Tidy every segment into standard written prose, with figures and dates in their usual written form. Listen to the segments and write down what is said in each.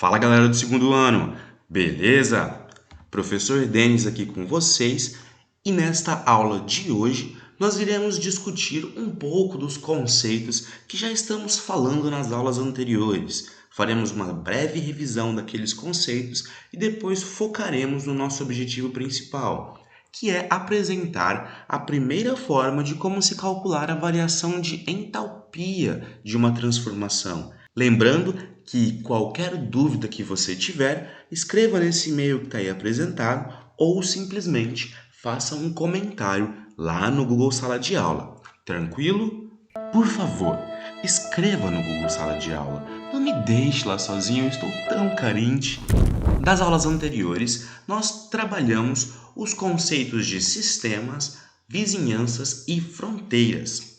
Fala galera do segundo ano, beleza? Professor Denis aqui com vocês e nesta aula de hoje nós iremos discutir um pouco dos conceitos que já estamos falando nas aulas anteriores. Faremos uma breve revisão daqueles conceitos e depois focaremos no nosso objetivo principal, que é apresentar a primeira forma de como se calcular a variação de entalpia de uma transformação. Lembrando que qualquer dúvida que você tiver, escreva nesse e-mail que está aí apresentado ou simplesmente faça um comentário lá no Google Sala de Aula. Tranquilo? Por favor, escreva no Google Sala de Aula. Não me deixe lá sozinho, eu estou tão carente. Das aulas anteriores, nós trabalhamos os conceitos de sistemas, vizinhanças e fronteiras.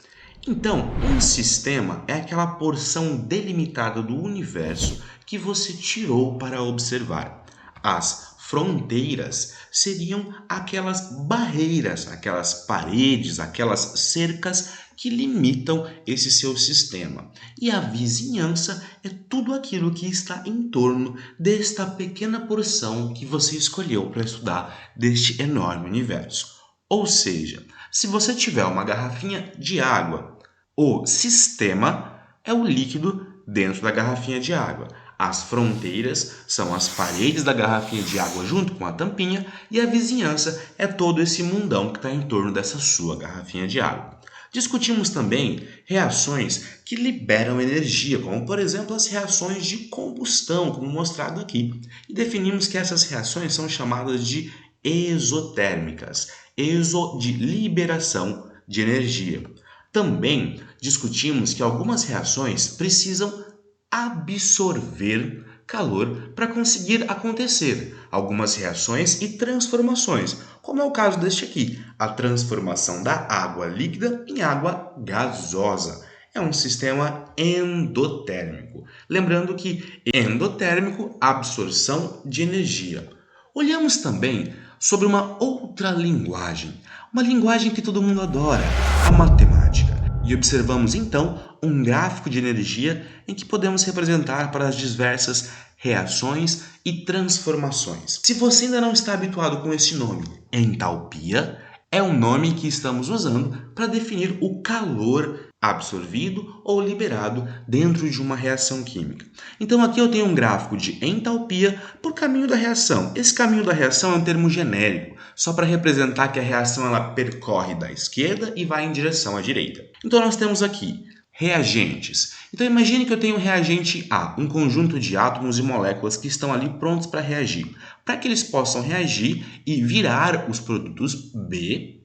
Então, um sistema é aquela porção delimitada do universo que você tirou para observar. As fronteiras seriam aquelas barreiras, aquelas paredes, aquelas cercas que limitam esse seu sistema. E a vizinhança é tudo aquilo que está em torno desta pequena porção que você escolheu para estudar deste enorme universo. Ou seja, se você tiver uma garrafinha de água, o sistema é o líquido dentro da garrafinha de água. As fronteiras são as paredes da garrafinha de água junto com a tampinha e a vizinhança é todo esse mundão que está em torno dessa sua garrafinha de água. Discutimos também reações que liberam energia, como por exemplo as reações de combustão, como mostrado aqui. E definimos que essas reações são chamadas de exotérmicas, exo de liberação de energia. Também discutimos que algumas reações precisam absorver calor para conseguir acontecer. Algumas reações e transformações, como é o caso deste aqui, a transformação da água líquida em água gasosa. É um sistema endotérmico. Lembrando que endotérmico, absorção de energia. Olhamos também sobre uma outra linguagem, uma linguagem que todo mundo adora, a matemática. E observamos então um gráfico de energia em que podemos representar para as diversas reações e transformações. Se você ainda não está habituado com esse nome, entalpia é o nome que estamos usando para definir o calor absorvido ou liberado dentro de uma reação química. Então aqui eu tenho um gráfico de entalpia por caminho da reação. Esse caminho da reação é um termo genérico, só para representar que a reação ela percorre da esquerda e vai em direção à direita. Então nós temos aqui reagentes. Então imagine que eu tenho um reagente A, um conjunto de átomos e moléculas que estão ali prontos para reagir. Para que eles possam reagir e virar os produtos B,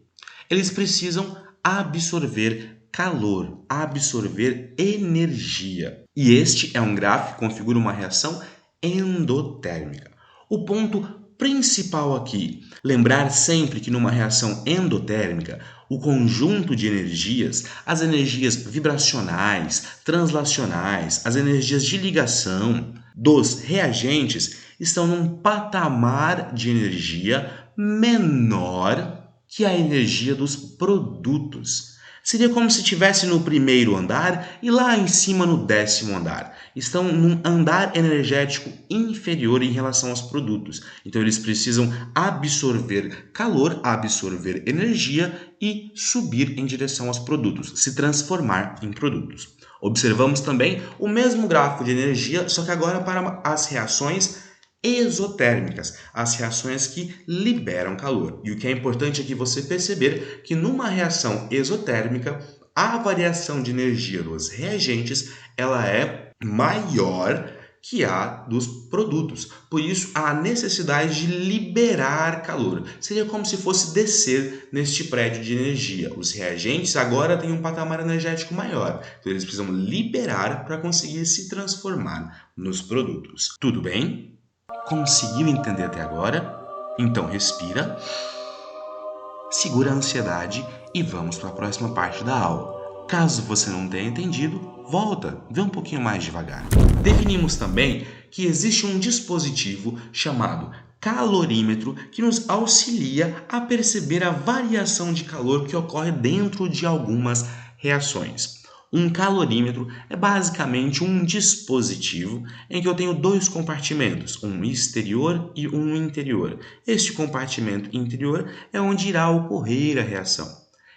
eles precisam absorver calor, absorver energia. E este é um gráfico que configura uma reação endotérmica. O ponto principal aqui, lembrar sempre que numa reação endotérmica, o conjunto de energias, as energias vibracionais, translacionais, as energias de ligação dos reagentes estão num patamar de energia menor que a energia dos produtos. Seria como se estivesse no primeiro andar e lá em cima no 10º andar. Estão num andar energético inferior em relação aos produtos. Então eles precisam absorver calor, absorver energia e subir em direção aos produtos, se transformar em produtos. Observamos também o mesmo gráfico de energia, só que agora para as reações exotérmicas, as reações que liberam calor. E o que é importante aqui você perceber que numa reação exotérmica, a variação de energia dos reagentes ela é maior que a dos produtos. Por isso, há necessidade de liberar calor. Seria como se fosse descer neste prédio de energia. Os reagentes agora têm um patamar energético maior. Então, eles precisam liberar para conseguir se transformar nos produtos. Tudo bem? Conseguiu entender até agora? Então respira, segura a ansiedade e vamos para a próxima parte da aula. Caso você não tenha entendido, volta, vê um pouquinho mais devagar. Definimos também que existe um dispositivo chamado calorímetro que nos auxilia a perceber a variação de calor que ocorre dentro de algumas reações. Um calorímetro é basicamente um dispositivo em que eu tenho dois compartimentos, um exterior e um interior. Este compartimento interior é onde irá ocorrer a reação.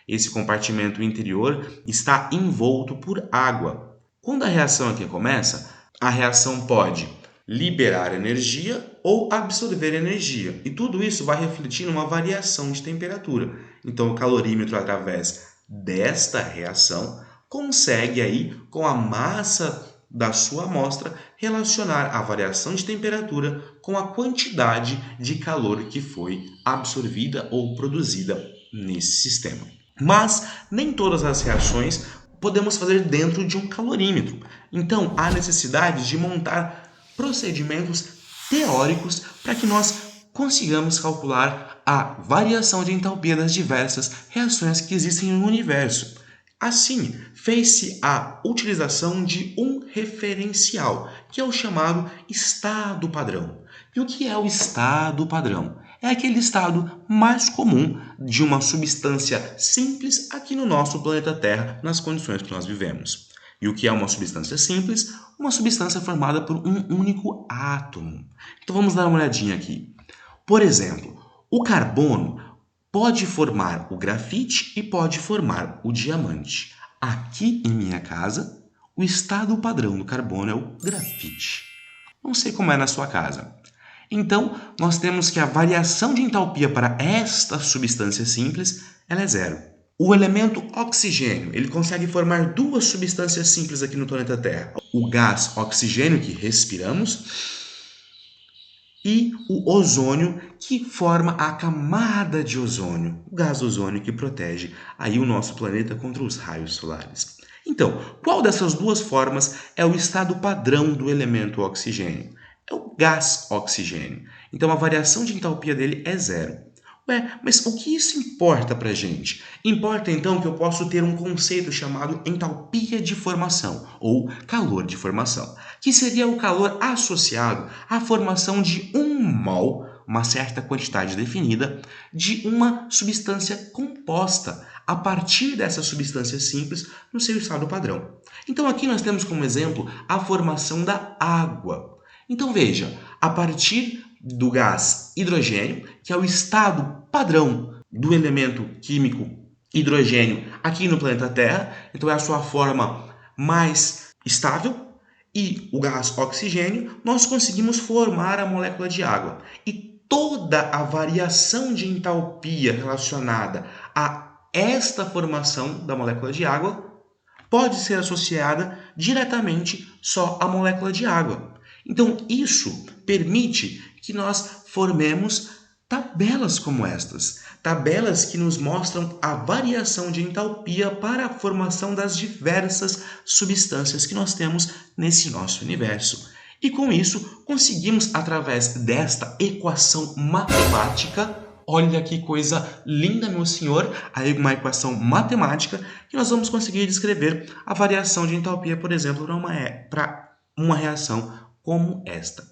Esse compartimento interior está envolto por água. Quando a reação aqui começa, a reação pode liberar energia ou absorver energia. E tudo isso vai refletir numa variação de temperatura. Então, o calorímetro, através desta reação, consegue aí, com a massa da sua amostra, relacionar a variação de temperatura com a quantidade de calor que foi absorvida ou produzida nesse sistema. Mas nem todas as reações podemos fazer dentro de um calorímetro. Então, há necessidade de montar procedimentos teóricos para que nós consigamos calcular a variação de entalpia das diversas reações que existem no universo. Assim, fez-se a utilização de um referencial, que é o chamado estado padrão. E o que é o estado padrão? É aquele estado mais comum de uma substância simples aqui no nosso planeta Terra, nas condições que nós vivemos. E o que é uma substância simples? Uma substância formada por um único átomo. Então vamos dar uma olhadinha aqui. Por exemplo, o carbono pode formar o grafite e pode formar o diamante. Aqui em minha casa, o estado padrão do carbono é o grafite. Não sei como é na sua casa. Então, nós temos que a variação de entalpia para esta substância simples ela é zero. O elemento oxigênio, ele consegue formar duas substâncias simples aqui no planeta Terra. O gás oxigênio, que respiramos, e o ozônio, que forma a camada de ozônio. O gás ozônio que protege aí o nosso planeta contra os raios solares. Então, qual dessas duas formas é o estado padrão do elemento oxigênio? É o gás oxigênio. Então, a variação de entalpia dele é zero. Mas o que isso importa para a gente? Importa então que eu posso ter um conceito chamado entalpia de formação, ou calor de formação, que seria o calor associado à formação de um mol, uma certa quantidade definida, de uma substância composta a partir dessa substância simples no seu estado padrão. Então aqui nós temos como exemplo a formação da água. Então veja, a partir do gás hidrogênio, que é o estado padrão do elemento químico hidrogênio aqui no planeta Terra, então é a sua forma mais estável, e o gás oxigênio, nós conseguimos formar a molécula de água. E toda a variação de entalpia relacionada a esta formação da molécula de água pode ser associada diretamente só à molécula de água. Então, isso permite que nós formemos tabelas como estas. Tabelas que nos mostram a variação de entalpia para a formação das diversas substâncias que nós temos nesse nosso universo. E com isso, conseguimos, através desta equação matemática, olha que coisa linda, meu senhor, aí uma equação matemática, que nós vamos conseguir descrever a variação de entalpia, por exemplo, para uma reação como esta.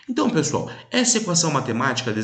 Então, pessoal, essa equação matemática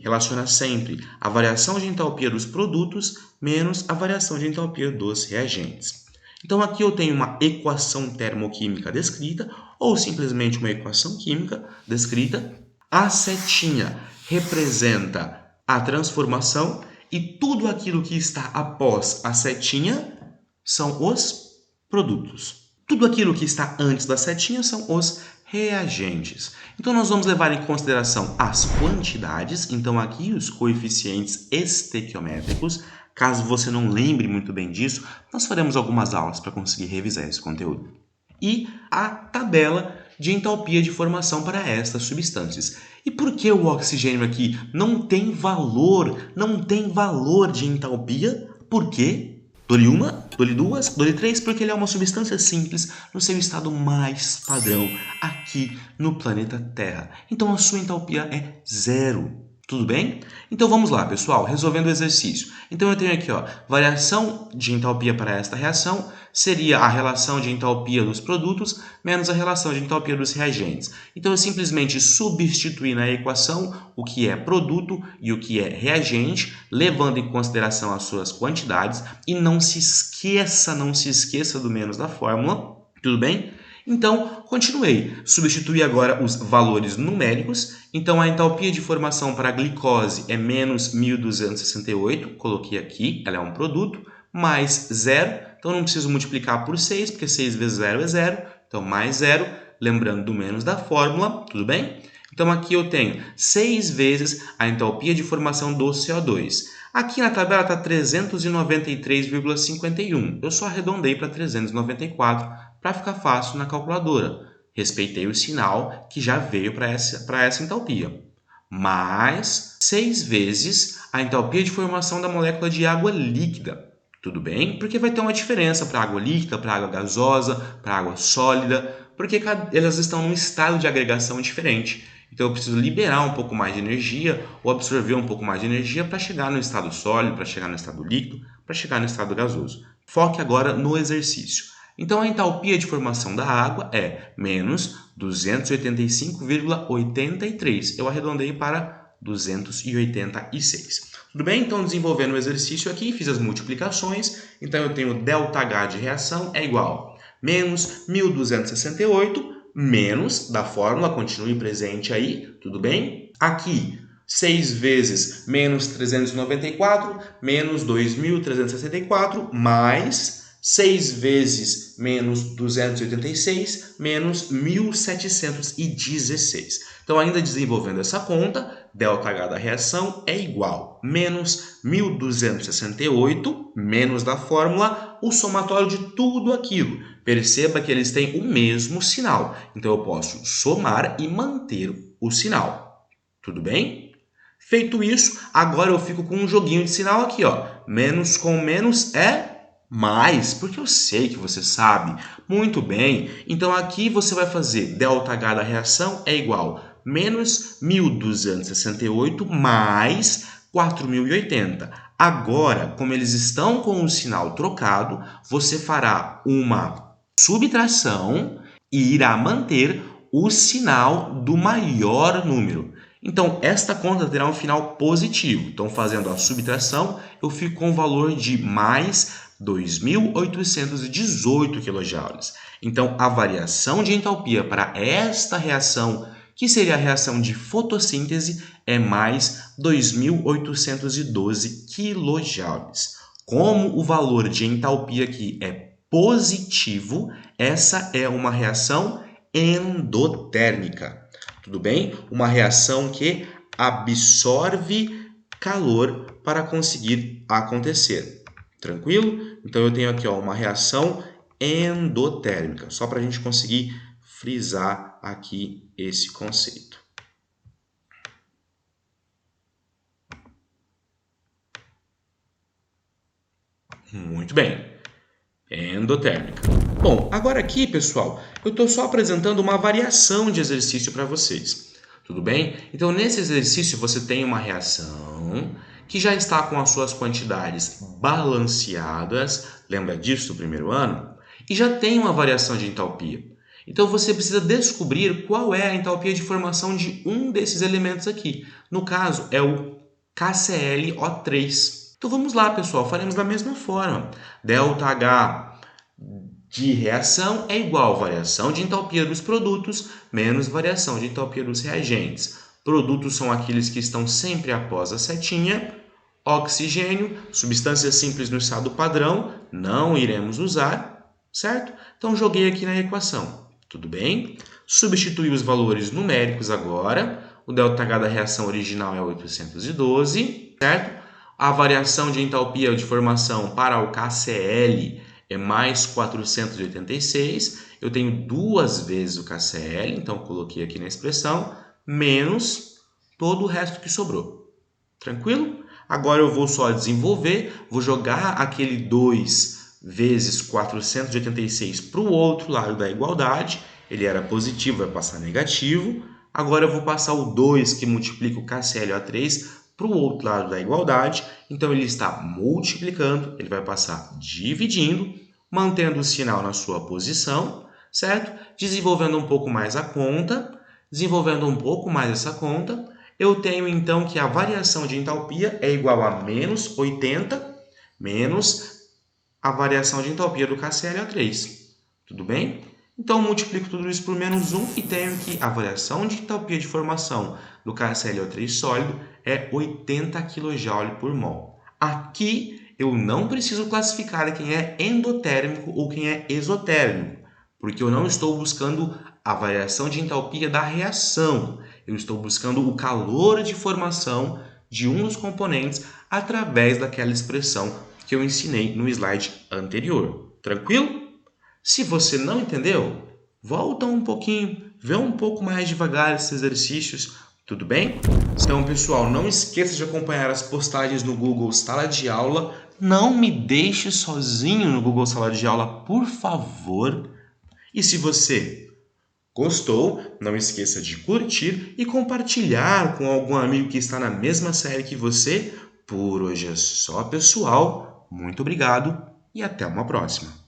relaciona sempre a variação de entalpia dos produtos menos a variação de entalpia dos reagentes. Então, aqui eu tenho uma equação termoquímica descrita, ou simplesmente uma equação química descrita. A setinha representa a transformação e tudo aquilo que está após a setinha são os produtos. Tudo aquilo que está antes da setinha são os reagentes. Então, nós vamos levar em consideração as quantidades. Então, aqui os coeficientes estequiométricos. Caso você não lembre muito bem disso, nós faremos algumas aulas para conseguir revisar esse conteúdo. E a tabela de entalpia de formação para estas substâncias. E por que o oxigênio aqui não tem valor de entalpia? Por quê? Dole 1, dole 2, dole 3, porque ele é uma substância simples no seu estado mais padrão aqui no planeta Terra. Então a sua entalpia é zero. Tudo bem? Então vamos lá, pessoal, resolvendo o exercício. Então eu tenho aqui, ó, variação de entalpia para esta reação seria a relação de entalpia dos produtos menos a relação de entalpia dos reagentes. Então eu simplesmente substituí na equação o que é produto e o que é reagente, levando em consideração as suas quantidades e não se esqueça do menos da fórmula, tudo bem? Então, continuei. Substituí agora os valores numéricos. Então, a entalpia de formação para a glicose é menos 1.268. Coloquei aqui, ela é um produto. Mais 0. Então, não preciso multiplicar por 6, porque 6 vezes 0 é 0. Então, mais 0. Lembrando do menos da fórmula, tudo bem? Então, aqui eu tenho 6 vezes a entalpia de formação do CO2. Aqui na tabela está 393,51. Eu só arredondei para 394 para ficar fácil na calculadora. Respeitei o sinal que já veio para essa entalpia. Mais 6 vezes a entalpia de formação da molécula de água líquida. Tudo bem? Porque vai ter uma diferença para água líquida, para água gasosa, para água sólida, porque elas estão num estado de agregação diferente. Então eu preciso liberar um pouco mais de energia ou absorver um pouco mais de energia para chegar no estado sólido, para chegar no estado líquido, para chegar no estado gasoso. Foque agora no exercício. Então a entalpia de formação da água é menos 285,83. Eu arredondei para 286. Tudo bem? Então desenvolvendo o exercício aqui, fiz as multiplicações. Então eu tenho ΔH de reação é igual a menos 1.268 menos da fórmula, continue presente aí, tudo bem? Aqui, 6 vezes menos 394, menos 2.364, mais 6 vezes menos 286, menos 1.716. Então, ainda desenvolvendo essa conta, ΔH da reação é igual a menos 1.268, menos da fórmula, o somatório de tudo aquilo. Perceba que eles têm o mesmo sinal. Então, eu posso somar e manter o sinal. Tudo bem? Feito isso, agora eu fico com um joguinho de sinal aqui, ó. Menos com menos é mais, porque eu sei que você sabe. Muito bem. Então, aqui você vai fazer ΔH da reação é igual a menos 1.268 mais 4.080. Agora, como eles estão com o sinal trocado, você fará uma subtração e irá manter o sinal do maior número. Então, esta conta terá um final positivo. Então, fazendo a subtração, eu fico com o valor de mais 2.818 kJ. Então, a variação de entalpia para esta reação, que seria a reação de fotossíntese, é mais 2.812 kJ. Como o valor de entalpia aqui é positivo, essa é uma reação endotérmica. Tudo bem? Uma reação que absorve calor para conseguir acontecer. Tranquilo? Então eu tenho aqui uma reação endotérmica, só para a gente conseguir frisar aqui esse conceito. Muito bem. Endotérmica. Bom, agora aqui, pessoal, eu estou só apresentando uma variação de exercício para vocês. Tudo bem? Então, nesse exercício, você tem uma reação que já está com as suas quantidades balanceadas, lembra disso do primeiro ano? E já tem uma variação de entalpia. Então, você precisa descobrir qual é a entalpia de formação de um desses elementos aqui. No caso, é o KClO3. Então vamos lá, pessoal, faremos da mesma forma. ΔH de reação é igual a variação de entalpia dos produtos menos variação de entalpia dos reagentes. Produtos são aqueles que estão sempre após a setinha. Oxigênio, substâncias simples no estado padrão, não iremos usar, certo? Então joguei aqui na equação, tudo bem? Substituí os valores numéricos agora. O ΔH da reação original é 812, certo? A variação de entalpia de formação para o KCl é mais 486. Eu tenho duas vezes o KCl, então coloquei aqui na expressão, menos todo o resto que sobrou. Tranquilo? Agora eu vou só desenvolver, vou jogar aquele 2 vezes 486 para o outro lado da igualdade. Ele era positivo, vai passar negativo. Agora eu vou passar o 2 que multiplica o KClO3 para o outro lado da igualdade. Então ele está multiplicando, ele vai passar dividindo, mantendo o sinal na sua posição, certo? Desenvolvendo um pouco mais a conta, desenvolvendo um pouco mais essa conta, eu tenho então que a variação de entalpia é igual a menos 80 menos a variação de entalpia do KClO3. Tudo bem? Então, multiplico tudo isso por menos 1 e tenho que a variação de entalpia de formação do KClO3 sólido é 80 kJ por mol. Aqui eu não preciso classificar quem é endotérmico ou quem é exotérmico, porque eu não estou buscando a variação de entalpia da reação. Eu estou buscando o calor de formação de um dos componentes através daquela expressão que eu ensinei no slide anterior. Tranquilo? Se você não entendeu, volta um pouquinho, vê um pouco mais devagar esses exercícios, tudo bem? Então, pessoal, não esqueça de acompanhar as postagens no Google Sala de Aula. Não me deixe sozinho no Google Sala de Aula, por favor. E se você gostou, não esqueça de curtir e compartilhar com algum amigo que está na mesma série que você. Por hoje é só, pessoal. Muito obrigado e até uma próxima.